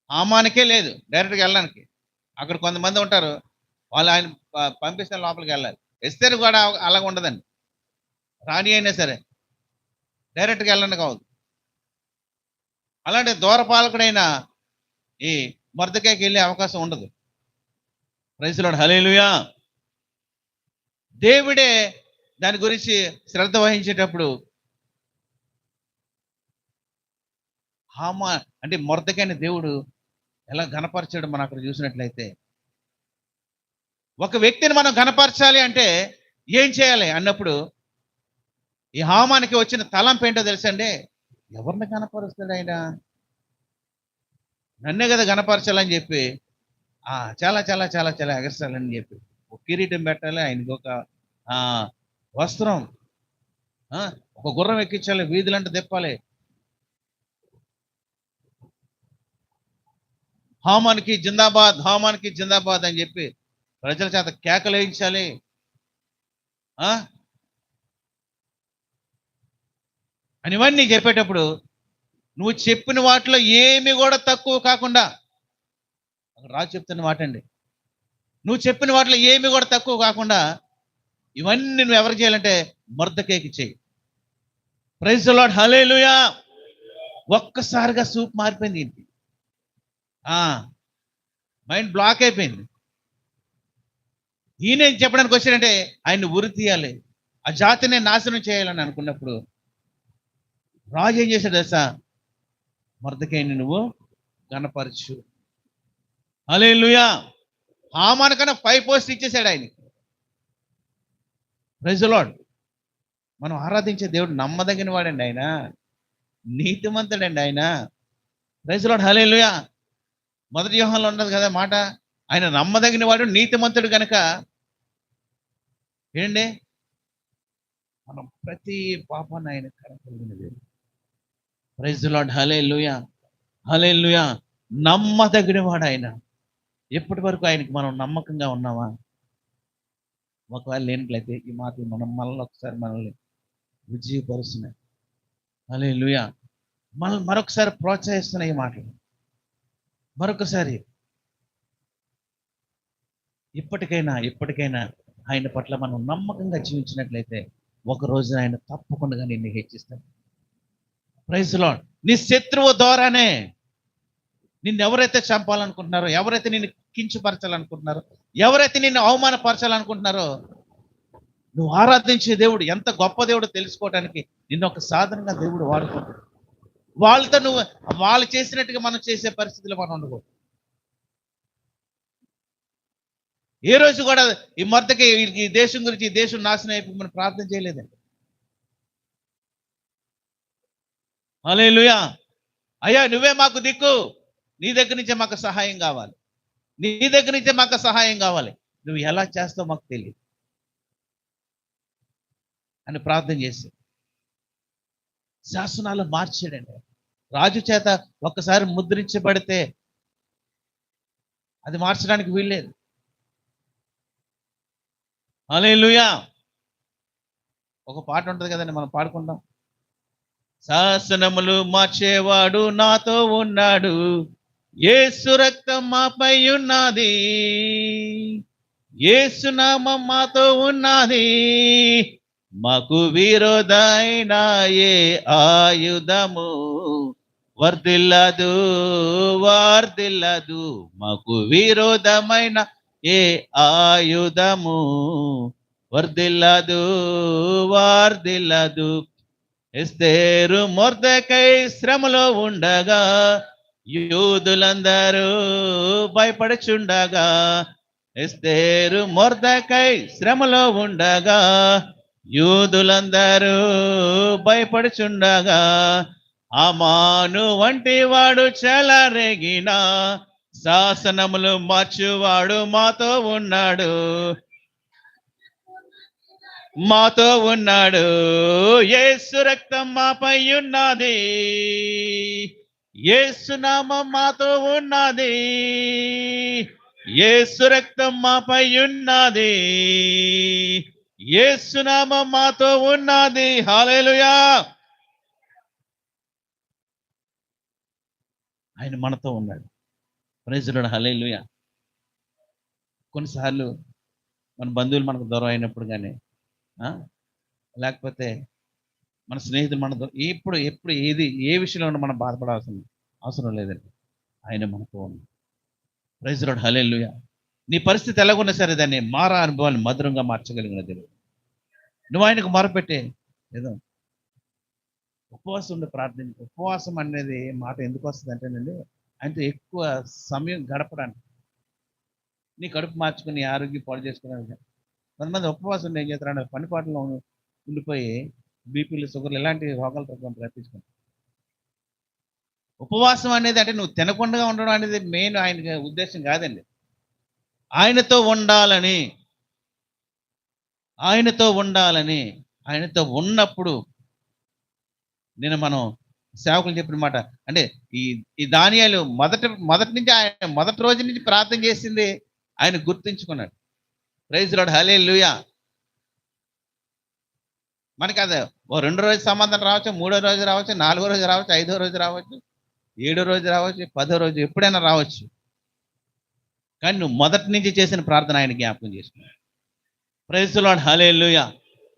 [SPEAKER 1] హామానికే లేదు డైరెక్ట్గా వెళ్ళడానికి. అక్కడ కొంతమంది ఉంటారు, వాళ్ళు ఆయన పంపిస్తే లోపలికి వెళ్ళాలి. ఎస్తేరు కూడా అలాగ ఉండదండి. రాణి అయినా సరే డైరెక్ట్గా వెళ్ళండి కావద్దు. అలాంటి దూరపాలకుడైన ఈ మొర్దెకైకి వెళ్ళే అవకాశం ఉండదు. ప్రైజ్ ది లార్డ్, హల్లెలూయా. దేవుడే దాని గురించి శ్రద్ధ వహించేటప్పుడు హామా అంటే మొర్దెకైని దేవుడు ఎలా ఘనపరిచాడు మనం అక్కడ చూసినట్లయితే, ఒక వ్యక్తిని మనం ఘనపరచాలి అంటే ఏం చేయాలి అన్నప్పుడు, ఈ హామానికి వచ్చిన తలంపు ఏంటో తెలుసండి? ఎవరిని ఘనపరుస్తాడు ఆయన? నన్నే కదా ఘనపరచాలని చెప్పి చాలా చాలా చాలా చాలా ఎగస్ట్రాలని చెప్పి ఒక కిరీటం పెట్టాలి, ఆయనకి ఒక వస్త్రం, ఒక గుర్రం ఎక్కించాలి, వీధులంటే తిప్పాలి, హామానికి జిందాబాద్, హామానికి జిందాబాద్ అని చెప్పి ప్రజల చేత కేకలు వేయించాలి. అని ఇవన్నీ చెప్పేటప్పుడు నువ్వు చెప్పిన వాటిలో ఏమి కూడా తక్కువ కాకుండా, రాజు చెప్తున్న మాట అండి, నువ్వు చెప్పిన వాటిలో ఏమి కూడా తక్కువ కాకుండా ఇవన్నీ నువ్వు ఎవరికి చేయాలంటే మొర్దెకైకి చెయ్యి. ప్రైజ్ ది లార్డ్, హల్లెలూయా. ఒక్కసారిగా సూప్ మారిపోయింది ఏంటి, మైండ్ బ్లాక్ అయిపోయింది. ఈయన చెప్పడానికి వచ్చాడంటే ఆయన్ని ఉరి తీయాలి, ఆ జాతిని నాశనం చేయాలని అనుకున్నప్పుడు రాజు ఏం చేశాడు తెలుసా? మొర్దెకైని నువ్వు గణపరచు. హల్లెలూయా. హామాను కన్నా 5 పోస్ట్ ఇచ్చేసాడు ఆయనకి. Praise the Lord. మనం ఆరాధించే దేవుడు నమ్మదగిన వాడండి, ఆయన నీతిమంతుడండి ఆయన. Praise the lord, hallelujah. మొదటి యోహానులో ఉన్నది కదా మాట, ఆయన నమ్మదగిన వాడు, నీతిమంతుడు కనుక ఏంటి, మనం ప్రతి పాపాన్ని ఆయన కనపడినది. ప్రైజ్ ది లార్డ్, హల్లెలూయా, హల్లెలూయా. నమ్మదగిన వాడు ఆయన. ఎప్పటి వరకు ఆయనకి మనం నమ్మకంగా ఉన్నామా? ఒకవేళ లేనట్లయితే ఈ మాటలు మనం మళ్ళీ ఒకసారి మనల్ని ఉజ్జీవపరుస్తున్నాయి. హల్లెలూయా. మనల్ని మరొకసారి ప్రోత్సహిస్తున్నాయి ఈ మాటలు. మరొకసారి ఇప్పటికైనా ఆయన పట్ల మనం నమ్మకంగా జీవించినట్లయితే ఒక రోజున ఆయన తప్పకుండా నిన్ను హెచ్చిస్తాడు. Praise the lord. నీ శత్రువు ద్వారానే నిన్ను ఎవరైతే చంపాలనుకుంటున్నారో, ఎవరైతే నిన్ను కించపరచాలనుకుంటున్నారో, ఎవరైతే నిన్ను అవమానపరచాలనుకుంటున్నారో, నువ్వు ఆరాధించే దేవుడు ఎంత గొప్ప దేవుడో తెలుసుకోవడానికి నిన్ను ఒక సాధనంగా దేవుడు వాడుకుంటాడు. వాళ్ళతో నువ్వు వాళ్ళు చేసినట్టుగా మనం చేసే పరిస్థితిలో మనం ఉండకూడదు. ఏ రోజు కూడా ఈ మొర్దెకై ఈ దేశం గురించి, ఈ దేశం నాశనం అయిపోయి మనం ప్రార్థన చేయలేదండి. హల్లెలూయా. అయ్యా నువ్వే మాకు దిక్కు, నీ దగ్గర నుంచే మాకు సహాయం కావాలి, నీ దగ్గర నుంచే మాకు సహాయం కావాలి, నువ్వు ఎలా చేస్తావు మాకు తెలియదు అని ప్రార్థన చేసి శాసనాలు మార్చాడండి. రాజు చేత ఒక్కసారి ముద్రించబడితే అది మార్చడానికి వీల్లేదు. హల్లెలూయా. ఒక పాట ఉంటుంది కదండి, మనం పాడుకుంటాం. శాసనములు మార్చేవాడు నాతో ఉన్నాడు, యేసు రక్తం మాపై ఉన్నది, యేసు నామం మాతో ఉన్నది, మాకు విరోధైన ఏ ఆయుధము వర్ధిల్లదు, వర్ధిల్లదు, మాకు విరోధమైన ఏ ఆయుధము వర్ధిల్లదు, వర్ధిల్లదు. ఎస్తేరు మొర్దెకై శ్రమలో ఉండగా యూదులందరూ భయపడుచుండగా, ఎస్తేరు మొర్దెకై శ్రమలో ఉండగా యూదులందరూ భయపడుచుండగా, హామాను వంటి వాడు చెలరేగిన శాసనములు మార్చువాడు మాతో ఉన్నాడు. మాతో ఉన్నాడు. యేసు రక్తం మాపై ఉన్నది, యేసు నామం మాతో ఉన్నది, యేసు రక్తం మాపై ఉన్నది, యేసు నామం మాతో ఉన్నది. హల్లెలూయా. ఆయన మనతో ఉన్నాడు. Praise lord. హల్లెలూయా. కొన్నిసార్లు మన బంధువులు మనకు దూరం అయినప్పుడు కానీ, లేకపోతే మన స్నేహితులు మన ఎప్పుడు ఎప్పుడు ఏ విషయంలో మనం బాధపడాల్సిన అవసరం లేదండి. ఆయన మనతో ఉన్నాడు. Praise lord. హల్లెలూయా. నీ పరిస్థితి ఎలాగున్నా సరే దాన్ని మారా అనుభవాన్ని మధురంగా మార్చగలిగిన దేవుడు. నువ్వు ఆయనకు మొరపెట్టే ఏదో ఉపవాసం ఉండి ప్రార్థన. ఉపవాసం అనేది మాట ఎందుకు వస్తుంది అంటేనండి, ఆయనతో ఎక్కువ సమయం గడపడానికి. నీ కడుపు మార్చుకుని నీ ఆరోగ్యం పాడు చేసుకోవడానికి. కొంతమంది ఉపవాసం ఉండి ఏం చేస్తారంటే పని పాటలో ఉండిపోయి బీపీలు, షుగర్లు ఇలాంటి రోగాలతో రప్పించుకుంటారు. ఉపవాసం అనేది అంటే నువ్వు తినకుండా ఉండడం అనేది మెయిన్ ఆయన ఉద్దేశం కాదండి. ఆయనతో ఉండాలని, ఆయనతో ఉండాలని, ఆయనతో ఉన్నప్పుడు నేను మనం సేవకులు చెప్పిన మాట అంటే ఈ దానియాలు మొదటి నుంచి ఆయన మొదటి రోజు నుంచి ప్రార్థన చేసింది ఆయన గుర్తుంచుకున్నాడు. Praise lord. హల్లెలూయా. మనకి అదే ఓ 2 రోజు సంబంధం రావచ్చు, 3వ రోజు రావచ్చు, 4వ రోజు రావచ్చు, 5వ రోజు రావచ్చు, 7వ రోజు రావచ్చు, 10వ రోజు ఎప్పుడైనా రావచ్చు. కానీ నువ్వు మొదటి నుంచి చేసిన ప్రార్థన ఆయన జ్ఞాపకం చేసుకున్నావు. Praise lord. Hallelujah.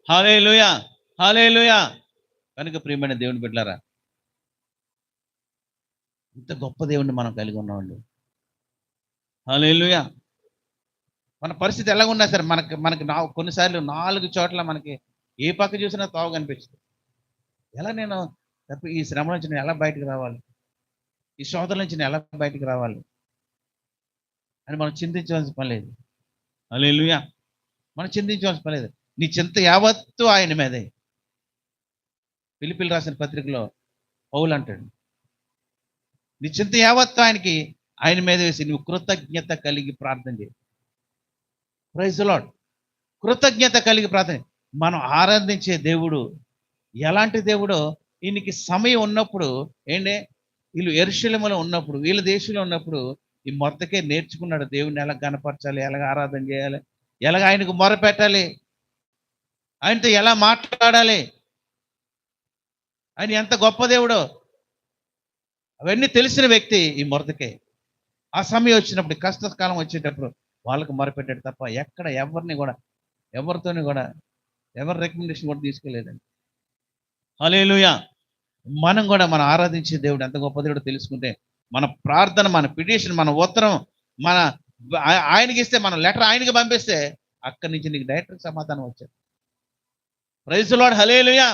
[SPEAKER 1] Hallelujah. Hallelujah. కనుక ప్రియమైన దేవుని బిడ్డలారా, ఇంత గొప్ప దేవుణ్ణి మనం కలిగి ఉన్నామండి. హల్లెలూయా. మన పరిస్థితి ఎలా ఉన్నా సరే మనకి కొన్నిసార్లు 4 చోట్ల మనకి ఏ పక్క చూసినా తావు కనిపిస్తుంది. ఎలా నేను ఈ శ్రమ నుంచి నేను ఎలా బయటకు రావాలి, ఈ శోధన నుంచి నేను ఎలా బయటకు రావాలి అని మనం చింతించవలసిన పని లేదు. హల్లెలూయా. మనం చింతించవలసిన పని లేదు. నీ చింత యావత్తు ఆయన మీదే. ఫిలిప్పీయులకు రాసిన పత్రికలో పౌలు అంటాడు, నీ చింత యావత్తు ఆయన మీద వేసి నువ్వు కృతజ్ఞత కలిగి ప్రార్థన చేయి. Praise Lord. కృతజ్ఞత కలిగి ప్రార్థన. మనం ఆరాధించే దేవుడు ఎలాంటి దేవుడో ఈయనకి సమయం ఉన్నప్పుడు ఏంటి, వీళ్ళు యెరూషలేములో ఉన్నప్పుడు, వీళ్ళ దేశంలో ఉన్నప్పుడు ఈ మొర్దెకై నేర్చుకున్నాడు దేవుడిని ఎలా కనపరచాలి, ఎలాగ ఆరాధన చేయాలి, ఎలాగ ఆయనకు మొరపెట్టాలి, ఆయనతో ఎలా మాట్లాడాలి, ఆయన ఎంత గొప్ప దేవుడో అవన్నీ తెలిసిన వ్యక్తి ఈ మొర్దెకై. ఆ సమయం వచ్చినప్పుడు, కష్టకాలం వచ్చేటప్పుడు వాళ్ళకు మొరపెట్టాడు తప్ప ఎక్కడ ఎవరితోని కూడా ఎవరి రికమెండేషన్ కూడా తీసుకోలేదండి. హల్లెలూయా. మనం కూడా మనం ఆరాధించే దేవుడు ఎంత గొప్ప దేవుడో తెలుసుకుంటే మన ప్రార్థన, మన పిటిషన్, మన ఉత్తరం ఆయనకి ఇస్తే, మన లెటర్ ఆయనకి పంపిస్తే అక్కడి నుంచి నీకు డైరెక్ట్ సమాధానం వచ్చేది. Praise lord. హల్లెలూయా.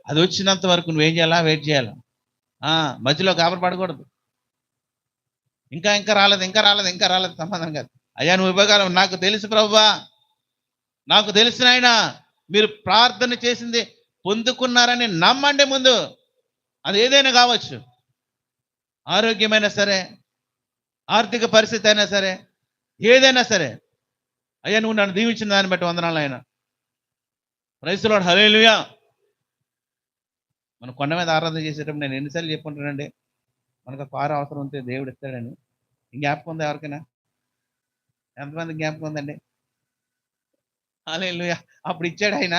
[SPEAKER 1] అది వచ్చినంత వరకు నువ్వేం చేయాలా, వెయిట్ చేయాలా. మధ్యలో గాబరపడకూడదు. ఇంకా రాలేదు సమాధానం కాదు. అయ్యా నువ్వు ఇవ్వగలవు, నాకు తెలుసు ప్రభువా, నాకు తెలిసిన ఆయన మీరు ప్రార్థన చేసింది పొందుకున్నారని నమ్మండి ముందు. అది ఏదైనా కావచ్చు, ఆరోగ్యమైనా సరే, ఆర్థిక పరిస్థితి అయినా సరే, ఏదైనా సరే. అయ్యా నువ్వు నన్ను దీవించిన దాన్ని బట్టి వందనాలు ఆయన. Praise lord. హల్లెలూయా. మనం కొండ మీద ఆరాధన చేసేటప్పుడు నేను ఎన్నిసార్లు చెప్పుకుంటానండి, మనకు కారు అవసరం ఉంటే దేవుడు ఇస్తాడని. జ్ఞాపకం ఉందా ఎవరికైనా? ఎంతమంది జ్ఞాపకం ఉందండి? హల్లెలూయా. అప్పుడు ఇచ్చాడు ఆయన,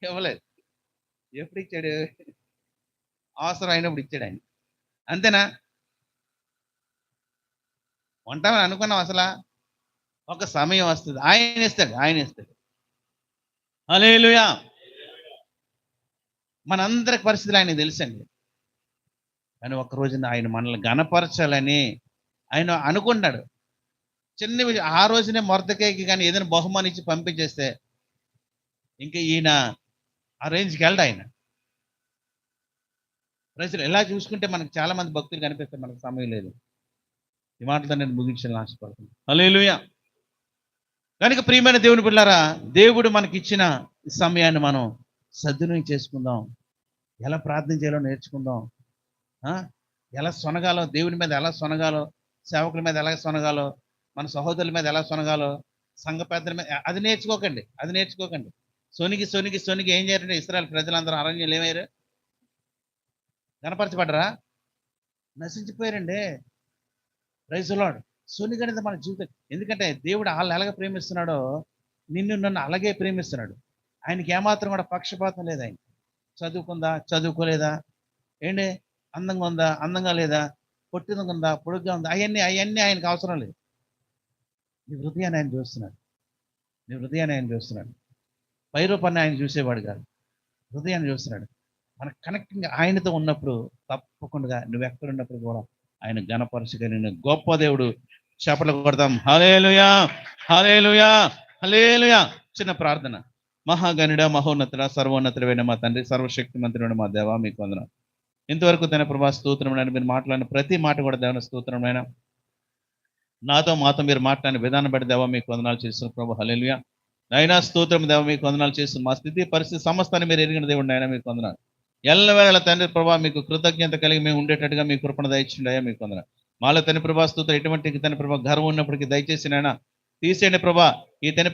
[SPEAKER 1] ఇవ్వలేదు. ఎప్పుడు ఇచ్చాడు? అవసరం అయినప్పుడు ఇచ్చాడు ఆయన. అంతేనా? ఉంటామని అనుకున్నాం అసలు? ఒక సమయం వస్తుంది, ఆయన ఇస్తాడు. హల్లెలూయా. మనందరికి పరిస్థితులు ఆయన తెలుసండి. కానీ ఒక రోజున ఆయన మనల్ని ఘనపరచాలని ఆయన అనుకున్నాడు. చిన్న విషయం, ఆ రోజునే మొర్దెకైకి కానీ ఏదైనా బహుమానం ఇచ్చి పంపించేస్తే ఇంకా ఈయన ఆ రేంజ్కి వెళ్ళడు ఆయన. ప్రజలు ఎలా చూసుకుంటే మనకు చాలా మంది భక్తులు కనిపిస్తే మనకు సమయం లేదు. ఈ మాటలతో నేను ముగించాలని ఆశపడుతున్నాను. హల్లెలూయా. కనుక ప్రియమైన దేవుని బిడ్డలారా, దేవుడు మనకి ఇచ్చిన సమయాన్ని మనం సద్వినియోగం చేసుకుందాం. ఎలా ప్రార్థన చేయాలో నేర్చుకుందాం. ఎలా సొనగాలో, దేవుని మీద ఎలా సొనగాలో, సేవకుల మీద ఎలా సొనగాలో, మన సహోదరుల మీద ఎలా సొనగాలో, సంఘ పెద్దల మీద అది నేర్చుకోకండి. సొనిగి సొనిగి సొనిగి ఏం చేయాలంటే ఇశ్రాయేల్ ప్రజలందరూ అరణ్యంలో ఏమయ్యారు? కనపరచబడరా? నశించిపోయారండి. Praise lord. సొనిగి అనేది మన జీవితం. ఎందుకంటే దేవుడు వాళ్ళని ఎలాగ ప్రేమిస్తున్నాడో నిన్ను నన్ను అలాగే ప్రేమిస్తున్నాడు. ఆయనకి ఏమాత్రం కూడా పక్షపాతం లేదు. ఆయన చదువుకుందా, చదువుకోలేదా, ఏంటి, అందంగా ఉందా, అందంగా లేదా, పొట్టిగా ఉందా, పొడుగ్గా ఉందా, అవన్నీ ఆయనకు అవసరం లేదు. నీ హృదయాన్ని ఆయన చూస్తున్నాడు. నీ హృదయాన్ని ఆయన చూస్తున్నాడు. పై రూపాన్ని ఆయన చూసేవాడు కాదు, హృదయాన్ని చూస్తున్నాడు. మన కనెక్టింగ్ ఆయనతో ఉన్నప్పుడు తప్పకుండా నువ్వు ఎక్కడున్నప్పుడు కూడా ఆయన ఘనపరచగలిగిన గొప్ప దేవుడు. చప్పట్లు కొడదాం. హల్లెలూయా, హల్లెలూయా, హల్లెలూయా. చిన్న ప్రార్థన. మహాగణుడ, మహోన్నతుడ, సర్వోన్నతుడైన మా తండ్రి, సర్వశక్తిమంతుడైన మా దేవా, మీకు వందనాలు. ఇంతవరకు తన ప్రభా స్తోత్రమైన మీరు మాట్లాడిన ప్రతి మాట కూడా దేవుని స్తోత్రమైన మాతో మీరు మాట్లాడిన విధానం బట్టి దేవా మీకు వందనాలు చేస్తున్న ప్రభు. హల్లెలూయా. నైనా స్తోత్రం దేవా మీకు వందనాలు చేస్తున్న మా స్థితి పరిస్థితి సమస్తాన్ని మీరు ఎరిగిన దేవుడు నాయన మీకు వందనాలు. ఎల్లవేళ తండ్రి ప్రభా మీకు కృతజ్ఞత కలిగి మేము ఉండేటట్టుగా మీ కృపణ దయచేయండి అయ్యా, మీకు వందనాలు. మాలో తండ్రి ప్రభా స్తోత్రం ఎటువంటి తండ్రి ప్రభా గర్వం ఉన్నప్పటికీ దయచేసి నాయన తీసేయండి ప్రభా. ఈ తండ్రి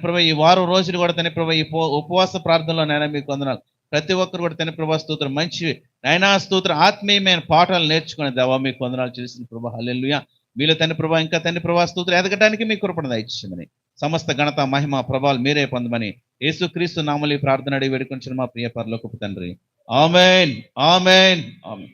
[SPEAKER 1] ప్రభా ఈ వారం రోజులు కూడా తండ్రి ప్రభా ఈ ఉపవాస ప్రార్థనలో నాయన మీకు వందనాలు. ప్రతి ఒక్కరు కూడా తండ్రి ప్రభా స్తోత్రం మంచి నైనా స్తోత్రం ఆత్మీయమైన పాఠాలు నేర్చుకునే దేవా మీకు వందనాలు చేసిన ప్రభా. హల్లెలూయా. మీలో తండ్రి ప్రభా ఇంకా తండ్రి ప్రభా స్తోత్రం ఎదగడానికి మీ కృపణ దయచేయమని, సమస్త ఘనత మహిమ ప్రభావాలు మీరే పొందమని యేసుక్రీస్తు నామములో ఈ ప్రార్థన అడిగి వేడుకొంచున్న మా ప్రియ పరలోకపు తండ్రి. ఆమేన్, ఆమేన్, ఆమేన్.